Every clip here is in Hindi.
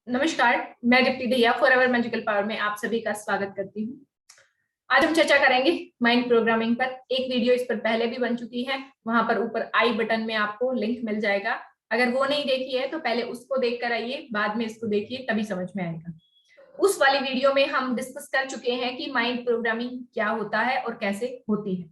नमस्कार, मैं Deepti Dahiya forever magical power में आप सभी का स्वागत करती हूँ। आज हम चर्चा करेंगे माइंड प्रोग्रामिंग पर। एक वीडियो इस पर पहले भी बन चुकी है, वहां पर ऊपर आई बटन में आपको लिंक मिल जाएगा। अगर वो नहीं देखी है तो पहले उसको देख कर आइए, बाद में इसको देखिए, तभी समझ में आएगा। उस वाली वीडियो में हम डिस्कस कर चुके हैं कि माइंड प्रोग्रामिंग क्या होता है और कैसे होती है।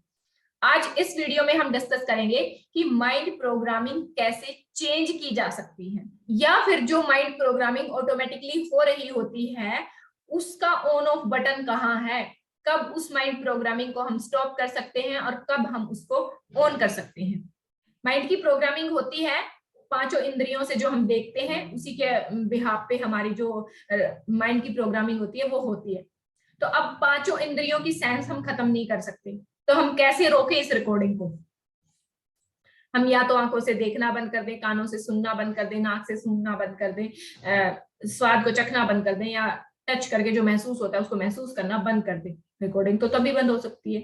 आज इस वीडियो में हम डिस्कस करेंगे कि माइंड प्रोग्रामिंग कैसे चेंज की जा सकती है, या फिर जो माइंड प्रोग्रामिंग ऑटोमेटिकली हो रही होती है उसका ऑन ऑफ बटन कहाँ है, कब उस माइंड प्रोग्रामिंग को हम स्टॉप कर सकते हैं और कब हम उसको ऑन कर सकते हैं। माइंड की प्रोग्रामिंग होती है पांचों इंद्रियों से, जो हम देखते हैं उसी के बिहाफ पे हमारी जो माइंड की प्रोग्रामिंग होती है वो होती है। तो अब पांचों इंद्रियों की सेंस हम खत्म नहीं कर सकते, तो हम कैसे रोकें इस रिकॉर्डिंग को? हम या तो आंखों से देखना बंद कर दें, कानों से सुनना बंद कर दें, नाक से सूंघना बंद कर दें, स्वाद को चखना बंद कर दें, या टच करके जो महसूस होता है उसको महसूस करना बंद कर दें। रिकॉर्डिंग तो तभी बंद हो सकती है,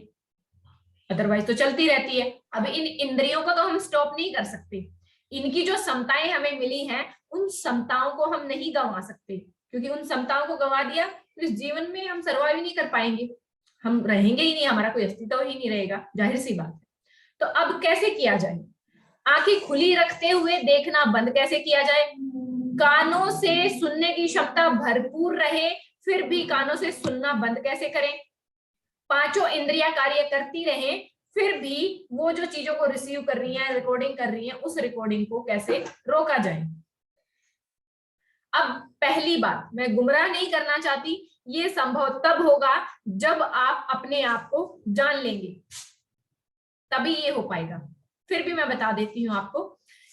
अदरवाइज तो चलती रहती है। अब इन इंद्रियों को तो हम स्टॉप नहीं कर सकते, इनकी जो क्षमताएं हमें मिली हैं उन क्षमताओं को हम नहीं गंवा सकते, क्योंकि उन क्षमताओं को गंवा दिया तो इस जीवन में हम सर्वाइव नहीं कर पाएंगे, हम रहेंगे ही नहीं, हमारा कोई अस्तित्व ही नहीं रहेगा, जाहिर सी बात है। तो अब कैसे किया जाए? आंखें खुली रखते हुए देखना बंद कैसे किया जाए? कानों से सुनने की क्षमता भरपूर रहे फिर भी कानों से सुनना बंद कैसे करें? पांचों इंद्रियां कार्य करती रहें फिर भी वो जो चीजों को रिसीव कर रही हैं, रिकॉर्डिंग कर रही हैं, उस रिकॉर्डिंग को कैसे रोका जाए? अब पहली बात, मैं गुमराह नहीं करना चाहती, ये संभव तब होगा जब आप अपने आप को जान लेंगे, तभी ये हो पाएगा। फिर भी मैं बता देती हूँ आपको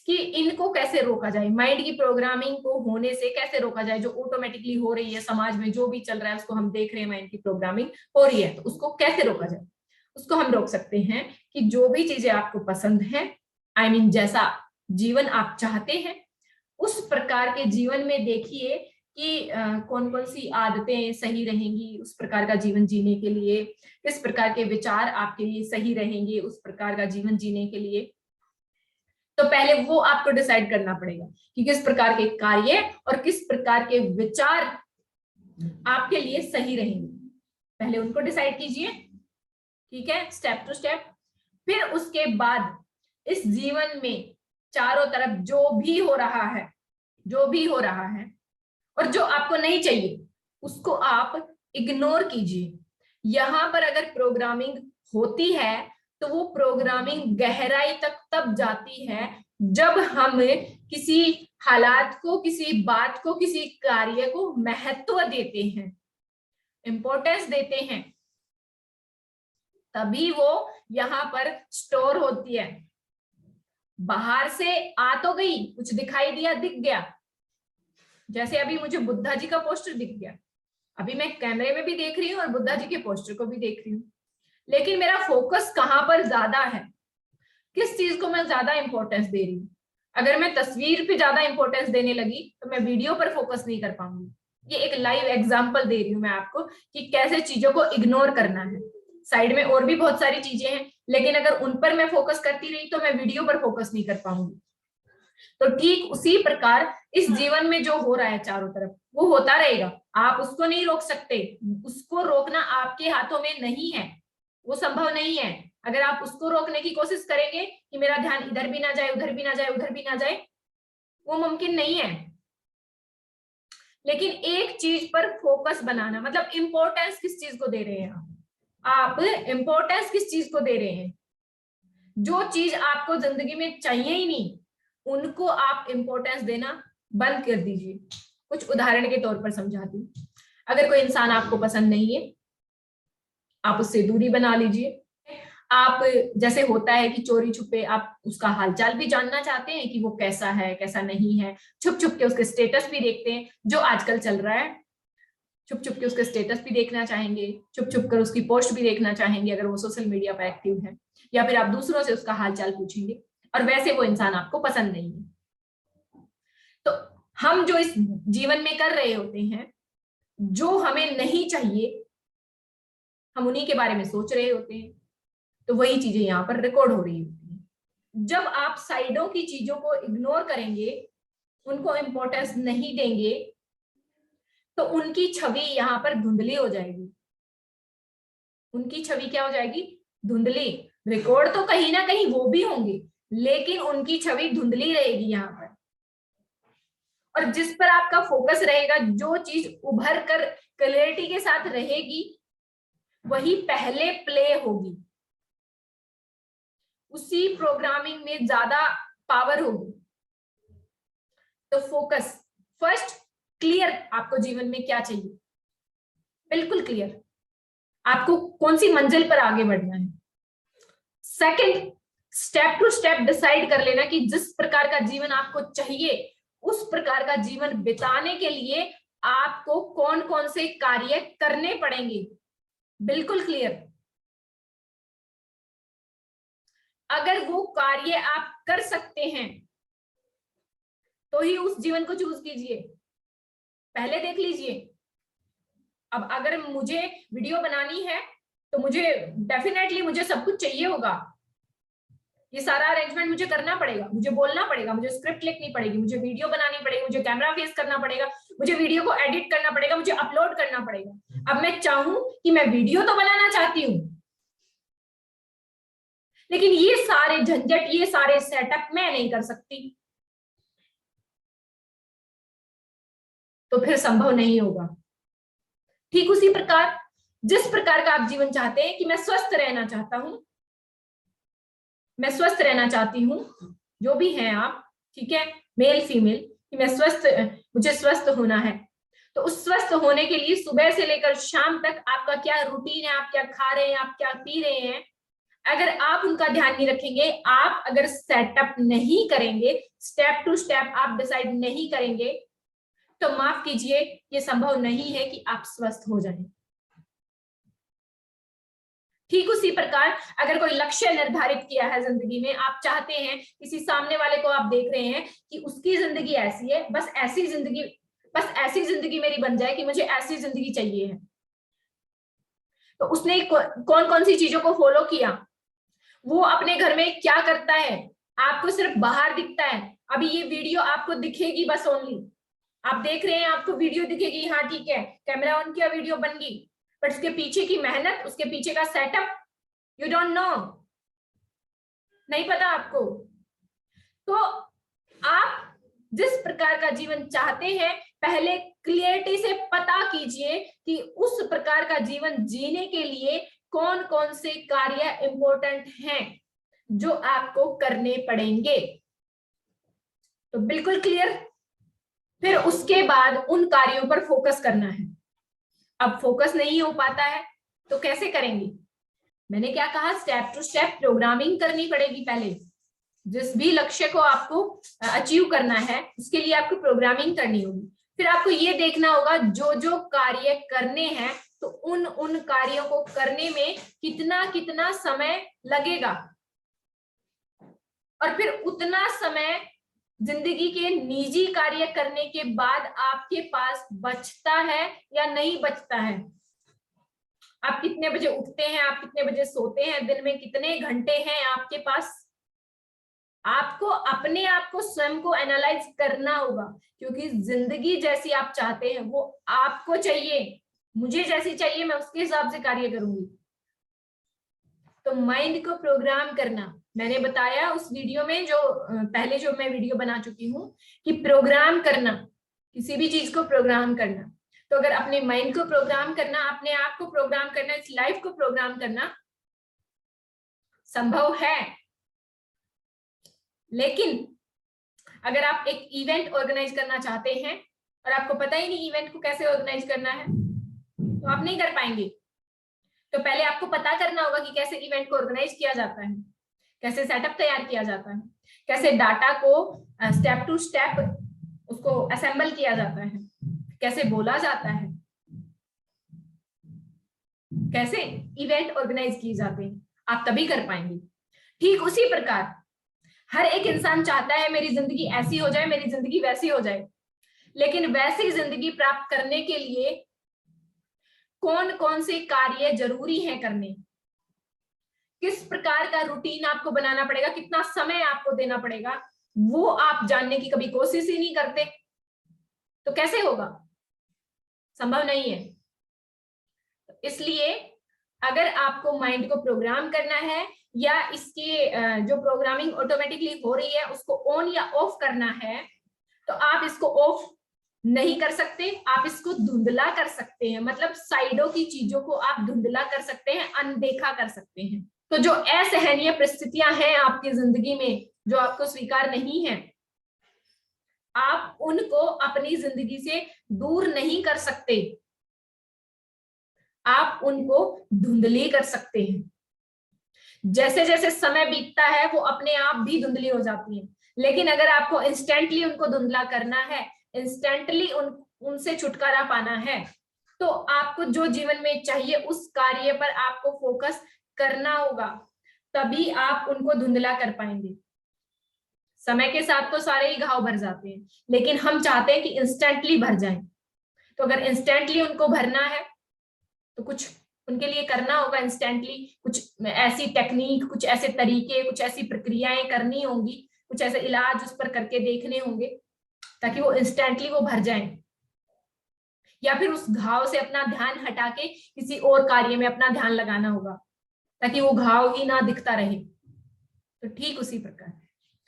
कि इनको कैसे रोका जाए, माइंड की प्रोग्रामिंग को होने से कैसे रोका जाए। जो ऑटोमेटिकली हो रही है, समाज में जो भी चल रहा है उसको हम देख रहे हैं, माइंड की प्रोग्रामिंग हो रही है, तो उसको कैसे रोका जाए? उसको हम रोक सकते हैं कि जो भी चीजें आपको पसंद है, आई मीन जैसा जीवन आप चाहते हैं उस प्रकार के जीवन में देखिए कि कौन कौन सी आदतें सही रहेंगी उस प्रकार का जीवन जीने के लिए, किस प्रकार के विचार आपके लिए सही रहेंगे उस प्रकार का जीवन जीने के लिए। तो पहले वो आपको डिसाइड करना पड़ेगा कि किस प्रकार के कार्य और किस प्रकार के विचार आपके लिए सही रहेंगे, पहले उनको डिसाइड कीजिए, ठीक है, स्टेप टू स्टेप। फिर उसके बाद इस जीवन में चारों तरफ जो भी हो रहा है, जो भी हो रहा है और जो आपको नहीं चाहिए उसको आप इग्नोर कीजिए। यहां पर अगर प्रोग्रामिंग होती है तो वो प्रोग्रामिंग गहराई तक तब जाती है जब हम किसी हालात को, किसी बात को, किसी कार्य को महत्व देते हैं, इंपॉर्टेंस देते हैं, तभी वो यहां पर स्टोर होती है। बाहर से आ तो गई, कुछ दिखाई दिया, दिख गया, जैसे अभी मुझे बुद्धा जी का पोस्टर दिख गया, अभी मैं कैमरे में भी देख रही हूँ और बुद्धा जी के पोस्टर को भी देख रही हूँ, लेकिन मेरा फोकस कहाँ पर ज्यादा है, किस चीज को मैं ज्यादा इंपॉर्टेंस दे रही हूँ? अगर मैं तस्वीर पे ज्यादा इंपॉर्टेंस देने लगी तो मैं वीडियो पर फोकस नहीं कर पाऊंगी। ये एक लाइव एग्जांपल दे रही हूँ मैं आपको कि कैसे चीजों को इग्नोर करना है। साइड में और भी बहुत सारी चीजें हैं, लेकिन अगर उन पर मैं फोकस करती रही तो मैं वीडियो पर फोकस नहीं कर पाऊंगी। तो ठीक उसी प्रकार इस जीवन में जो हो रहा है चारों तरफ वो होता रहेगा, आप उसको नहीं रोक सकते, उसको रोकना आपके हाथों में नहीं है, वो संभव नहीं है। अगर आप उसको रोकने की कोशिश करेंगे कि मेरा ध्यान इधर भी ना जाए, उधर भी ना जाए, उधर भी ना जाए, वो मुमकिन नहीं है। लेकिन एक चीज पर फोकस बनाना, मतलब इंपॉर्टेंस किस चीज को दे रहे हैं आप इंपॉर्टेंस किस चीज को दे रहे हैं? जो चीज आपको जिंदगी में चाहिए ही नहीं उनको आप इंपॉर्टेंस देना बंद कर दीजिए। कुछ उदाहरण के तौर पर समझाती हूँ। अगर कोई इंसान आपको पसंद नहीं है, आप उससे दूरी बना लीजिए। आप, जैसे होता है कि चोरी छुपे आप उसका हालचाल भी जानना चाहते हैं कि वो कैसा है कैसा नहीं है, छुप छुप के उसके स्टेटस भी देखते हैं, जो आजकल चल रहा है, छुप छुप के उसके स्टेटस भी देखना चाहेंगे, छुप छुप कर उसकी पोस्ट भी देखना चाहेंगे अगर वो सोशल मीडिया पर एक्टिव है, या फिर आप दूसरों से उसका हालचाल पूछेंगे, और वैसे वो इंसान आपको पसंद नहीं है। तो हम जो इस जीवन में कर रहे होते हैं, जो हमें नहीं चाहिए, हम उन्हीं के बारे में सोच रहे होते हैं, तो वही चीजें यहाँ पर रिकॉर्ड हो रही होती हैं। जब आप साइडों की चीजों को इग्नोर करेंगे, उनको इंपॉर्टेंस नहीं देंगे, तो उनकी छवि यहाँ पर धुंधली हो जाएगी। उनकी छवि क्या हो जाएगी? धुंधली। रिकॉर्ड तो कहीं ना कहीं वो भी होंगे, लेकिन उनकी छवि धुंधली रहेगी यहाँ पर। और जिस पर आपका फोकस रहेगा, जो चीज उभर कर क्लैरिटी के साथ रहेगी, वही पहले प्ले होगी। उसी प्रोग्रामिंग में ज्यादा पावर होगी। तो फोकस फर्स्ट, क्लियर आपको जीवन में क्या चाहिए, बिल्कुल क्लियर, आपको कौन सी मंजिल पर आगे बढ़ना है। Second, step to step decide कर लेना कि जिस प्रकार का जीवन आपको चाहिए, उस प्रकार का जीवन बिताने के लिए आपको कौन कौन से कार्य करने पड़ेंगे, बिल्कुल क्लियर। अगर वो कार्य आप कर सकते हैं तो ही उस जीवन को चूज कीजिए, पहले देख लीजिए। अब अगर मुझे वीडियो बनानी है तो मुझे डेफिनेटली मुझे सब कुछ चाहिए होगा, ये सारा अरेंजमेंट मुझे करना पड़ेगा, मुझे बोलना पड़ेगा, मुझे स्क्रिप्ट लिखनी पड़ेगी, मुझे वीडियो बनानी पड़ेगी, मुझे कैमरा फेस करना पड़ेगा, मुझे वीडियो को एडिट करना पड़ेगा, मुझे अपलोड करना पड़ेगा। अब मैं चाहूं कि मैं वीडियो तो बनाना चाहती हूँ, लेकिन ये सारे झंझट, ये सारे सेटअप मैं नहीं कर सकती, तो फिर संभव नहीं होगा। ठीक उसी प्रकार, जिस प्रकार का आप जीवन चाहते हैं कि मैं स्वस्थ रहना चाहता हूं, मैं स्वस्थ रहना चाहती हूँ, जो भी हैं आप, ठीक है, मेल फीमेल, कि मैं स्वस्थ, मुझे स्वस्थ होना है, तो उस स्वस्थ होने के लिए सुबह से लेकर शाम तक आपका क्या रूटीन है, आप क्या खा रहे हैं, आप क्या पी रहे हैं, अगर आप उनका ध्यान नहीं रखेंगे, आप अगर सेटअप नहीं करेंगे, स्टेप टू स्टेप आप डिसाइड नहीं करेंगे, तो माफ कीजिए, ये संभव नहीं है कि आप स्वस्थ हो जाएं। ठीक उसी प्रकार अगर कोई लक्ष्य निर्धारित किया है जिंदगी में, आप चाहते हैं, किसी सामने वाले को आप देख रहे हैं कि उसकी जिंदगी ऐसी है, बस ऐसी जिंदगी मेरी बन जाए कि मुझे ऐसी जिंदगी चाहिए है, तो उसने कौन कौन सी चीजों को फॉलो किया, वो अपने घर में क्या करता है, आपको सिर्फ बाहर दिखता है। अभी ये वीडियो आपको दिखेगी बस ओनली, आप देख रहे हैं, आपको वीडियो दिखेगी, हाँ ठीक है, कैमरा ऑन किया, वीडियो बन गई, बट उसके पीछे की मेहनत, उसके पीछे का सेटअप यू डोंट नो, नहीं पता आपको। तो आप जिस प्रकार का जीवन चाहते हैं, पहले क्लियरिटी से पता कीजिए कि उस प्रकार का जीवन जीने के लिए कौन कौन से कार्य इंपॉर्टेंट हैं जो आपको करने पड़ेंगे, तो बिल्कुल क्लियर। फिर उसके बाद उन कार्यों पर फोकस करना है। अब फोकस नहीं हो पाता है तो कैसे करेंगे? मैंने क्या कहा, स्टेप टू स्टेप प्रोग्रामिंग करनी पड़ेगी। पहले जिस भी लक्ष्य को आपको अचीव करना है, उसके लिए आपको प्रोग्रामिंग करनी होगी। फिर आपको ये देखना होगा जो जो कार्य करने हैं, तो उन कार्यों को करने में कितना कितना समय लगेगा, और फिर उतना समय जिंदगी के निजी कार्य करने के बाद आपके पास बचता है या नहीं बचता है। आप कितने बजे उठते हैं, आप कितने बजे सोते हैं, दिन में कितने घंटे हैं आपके पास, आपको अपने आप को स्वयं को एनालाइज करना होगा, क्योंकि जिंदगी जैसी आप चाहते हैं वो आपको चाहिए, मुझे जैसी चाहिए, मैं उसके हिसाब से कार्य करूंगी। तो माइंड को प्रोग्राम करना, मैंने बताया उस वीडियो में, जो पहले जो मैं वीडियो बना चुकी हूँ, कि प्रोग्राम करना, किसी भी चीज को प्रोग्राम करना। तो अगर अपने माइंड को प्रोग्राम करना, अपने आप को प्रोग्राम करना, इस लाइफ को प्रोग्राम करना संभव है, लेकिन अगर आप एक इवेंट ऑर्गेनाइज करना चाहते हैं और आपको पता ही नहीं इवेंट को कैसे ऑर्गेनाइज करना है, तो आप नहीं कर पाएंगे। तो पहले आपको पता करना होगा कि कैसे इवेंट को ऑर्गेनाइज किया जाता है, कैसे सेटअप तैयार किया जाता है, कैसे डाटा को स्टेप टू स्टेप उसको असेंबल किया जाता है, कैसे बोला जाता है, कैसे इवेंट ऑर्गेनाइज किए जाते हैं, आप तभी कर पाएंगे। ठीक उसी प्रकार हर एक इंसान चाहता है मेरी जिंदगी ऐसी हो जाए, मेरी जिंदगी वैसी हो जाए, लेकिन वैसी जिंदगी प्राप्त करने के लिए कौन कौन से कार्य जरूरी हैं करने, किस प्रकार का रूटीन आपको बनाना पड़ेगा, कितना समय आपको देना पड़ेगा, वो आप जानने की कभी कोशिश ही नहीं करते, तो कैसे होगा? संभव नहीं है। इसलिए अगर आपको माइंड को प्रोग्राम करना है या इसकी जो प्रोग्रामिंग ऑटोमेटिकली हो रही है उसको ऑन या ऑफ करना है, तो आप इसको ऑफ नहीं कर सकते, आप इसको धुंधला कर सकते हैं। मतलब साइडों की चीजों को आप धुंधला कर सकते हैं, अनदेखा कर सकते हैं। तो जो असहनीय परिस्थितियां हैं आपकी जिंदगी में जो आपको स्वीकार नहीं है, आप उनको अपनी जिंदगी से दूर नहीं कर सकते, आप उनको धुंधली कर सकते हैं। जैसे जैसे समय बीतता है वो अपने आप भी धुंधली हो जाती है। लेकिन अगर आपको इंस्टेंटली उनको धुंधला करना है, इंस्टेंटली उनसे छुटकारा पाना है, तो आपको जो जीवन में चाहिए उस कार्य पर आपको फोकस करना होगा, तभी आप उनको धुंधला कर पाएंगे। समय के साथ तो सारे ही घाव भर जाते हैं, लेकिन हम चाहते हैं कि इंस्टेंटली भर जाएं। तो अगर इंस्टेंटली उनको भरना है तो कुछ उनके लिए करना होगा। इंस्टेंटली कुछ ऐसी टेक्निक, कुछ ऐसे तरीके, कुछ ऐसी प्रक्रियाएं करनी होंगी, कुछ ऐसे इलाज उस पर करके देखने होंगे ताकि वो इंस्टेंटली वो भर जाएं। या फिर उस घाव से अपना ध्यान हटा के किसी और कार्य में अपना ध्यान लगाना होगा ताकि वो घाव ही ना दिखता रहे। तो ठीक उसी प्रकार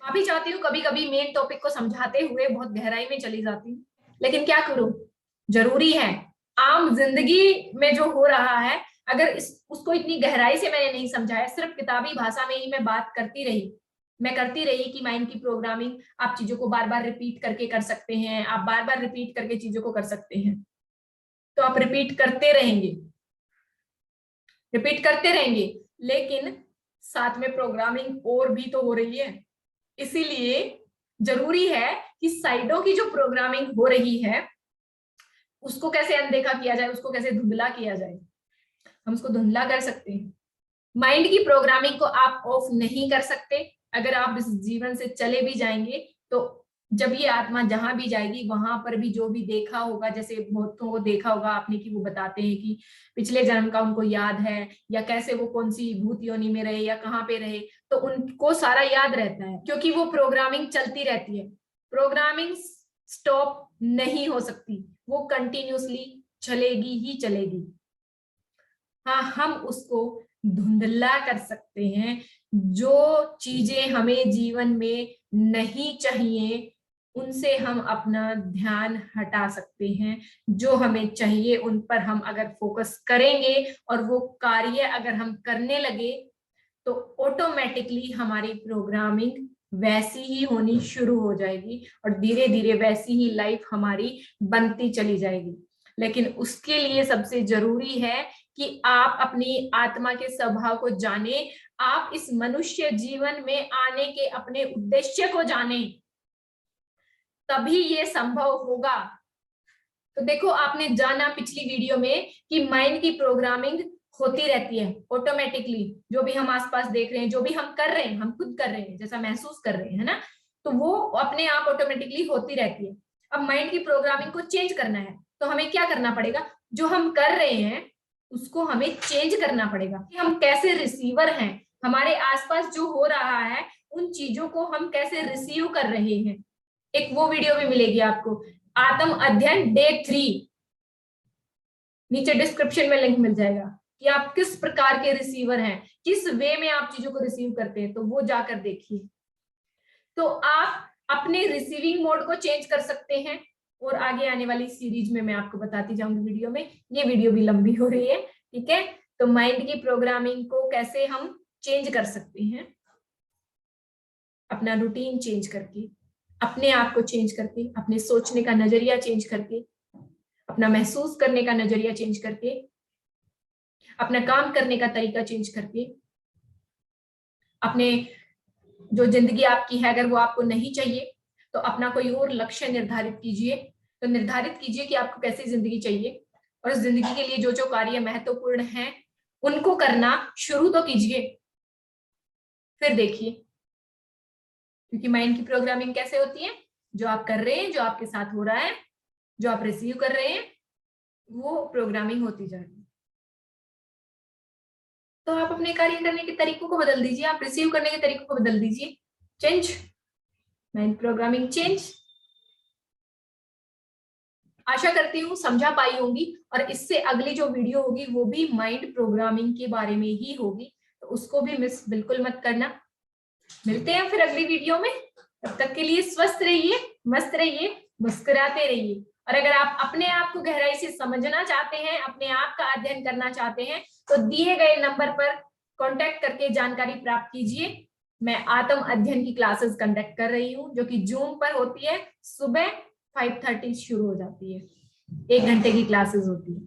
मैं भी चाहती हूँ कभी कभी मेन टॉपिक को समझाते हुए बहुत गहराई में चली जाती हूँ, लेकिन क्या करूं, जरूरी है। आम जिंदगी में जो हो रहा है, अगर उसको इतनी गहराई से मैंने नहीं समझाया, सिर्फ किताबी भाषा में ही मैं बात करती रही कि माइंड की प्रोग्रामिंग आप चीजों को बार बार रिपीट करके कर सकते हैं, आप बार बार रिपीट करके चीजों को कर सकते हैं, तो आप रिपीट करते रहेंगे, लेकिन साथ में प्रोग्रामिंग और भी तो हो रही है। इसीलिए जरूरी है कि साइडों की जो प्रोग्रामिंग हो रही है उसको कैसे अनदेखा किया जाए, उसको कैसे धुंधला किया जाए। हम उसको धुंधला कर सकते हैं। माइंड की प्रोग्रामिंग को आप ऑफ नहीं कर सकते। अगर आप इस जीवन से चले भी जाएंगे तो जब ये आत्मा जहां भी जाएगी वहां पर भी जो भी देखा होगा, जैसे बहुतों को देखा होगा आपने कि वो बताते हैं कि पिछले जन्म का उनको याद है, या कैसे वो कौन सी भूत योनि में रहे या कहाँ पे रहे, तो उनको सारा याद रहता है, क्योंकि वो प्रोग्रामिंग चलती रहती है। प्रोग्रामिंग स्टॉप नहीं हो सकती, वो कंटिन्यूसली चलेगी ही चलेगी। हाँ, हम उसको धुंधला कर सकते हैं। जो चीजें हमें जीवन में नहीं चाहिए उनसे हम अपना ध्यान हटा सकते हैं। जो हमें चाहिए उन पर हम अगर फोकस करेंगे और वो कार्य अगर हम करने लगे तो ऑटोमेटिकली हमारी प्रोग्रामिंग वैसी ही होनी शुरू हो जाएगी और धीरे धीरे वैसी ही लाइफ हमारी बनती चली जाएगी। लेकिन उसके लिए सबसे जरूरी है कि आप अपनी आत्मा के स्वभाव को जाने, आप इस मनुष्य जीवन में आने के अपने उद्देश्य को जाने, तभी ये संभव होगा। तो देखो, आपने जाना पिछली वीडियो में कि माइंड की प्रोग्रामिंग होती रहती है ऑटोमेटिकली। जो भी हम आसपास देख रहे हैं, जो भी हम कर रहे हैं, हम खुद कर रहे हैं, जैसा महसूस कर रहे हैं, है ना, तो वो अपने आप ऑटोमेटिकली होती रहती है। अब माइंड की प्रोग्रामिंग को चेंज करना है तो हमें क्या करना पड़ेगा? जो हम कर रहे हैं उसको हमें चेंज करना पड़ेगा कि हम कैसे रिसीवर हैं। हमारे आसपास जो हो रहा है उन चीजों को हम कैसे रिसीव कर रहे हैं। एक वो वीडियो भी मिलेगी आपको, आत्म अध्ययन डे 3, नीचे डिस्क्रिप्शन में लिंक मिल जाएगा कि आप किस प्रकार के रिसीवर हैं, किस वे में आप चीजों को रिसीव करते हैं, तो वो जाकर देखिए। तो आप अपने रिसीविंग मोड को चेंज कर सकते हैं और आगे आने वाली सीरीज में मैं आपको बताती जाऊंगी वीडियो में। ये वीडियो भी लंबी हो रही है, ठीक है। तो माइंड की प्रोग्रामिंग को कैसे हम चेंज कर सकते हैं, अपना रूटीन चेंज करके, अपने आप को चेंज करके, अपने सोचने का नजरिया चेंज करके, अपना महसूस करने का नजरिया चेंज करके, अपना काम करने का तरीका चेंज करके, अपने जो जिंदगी आपकी है अगर वो आपको नहीं चाहिए तो अपना कोई और लक्ष्य निर्धारित कीजिए। तो निर्धारित कीजिए कि आपको कैसी जिंदगी चाहिए और उस जिंदगी के लिए जो जो कार्य महत्वपूर्ण हैं उनको करना शुरू तो कीजिए, फिर देखिए। क्योंकि माइंड की प्रोग्रामिंग कैसे होती है? जो आप कर रहे हैं, जो आपके साथ हो रहा है, जो आप रिसीव कर रहे हैं, वो प्रोग्रामिंग होती जा रही है। तो आप अपने कार्य करने के तरीकों को बदल दीजिए, आप रिसीव करने के तरीकों को बदल दीजिए। Change, mind programming change. आशा करती हूँ समझा पाई होंगी, और इससे अगली जो वीडियो होगी वो भी माइंड प्रोग्रामिंग के बारे में ही होगी, तो उसको भी मिस बिल्कुल मत करना। मिलते हैं फिर अगली वीडियो में, तब तक के लिए स्वस्थ रहिए, मस्त रहिए, मुस्कुराते रहिए। और अगर आप अपने आप को गहराई से समझना चाहते हैं, अपने आप का अध्ययन करना चाहते हैं, तो दिए गए नंबर पर कांटेक्ट करके जानकारी प्राप्त कीजिए। मैं आत्म अध्ययन की क्लासेस कंडक्ट कर रही हूँ, जो कि जूम पर होती है, सुबह 5:30 शुरू हो जाती है, 1 घंटे की क्लासेस होती है।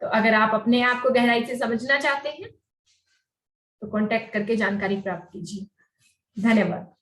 तो अगर आप अपने आप को गहराई से समझना चाहते हैं तो कांटेक्ट करके जानकारी प्राप्त कीजिए। धन्यवाद।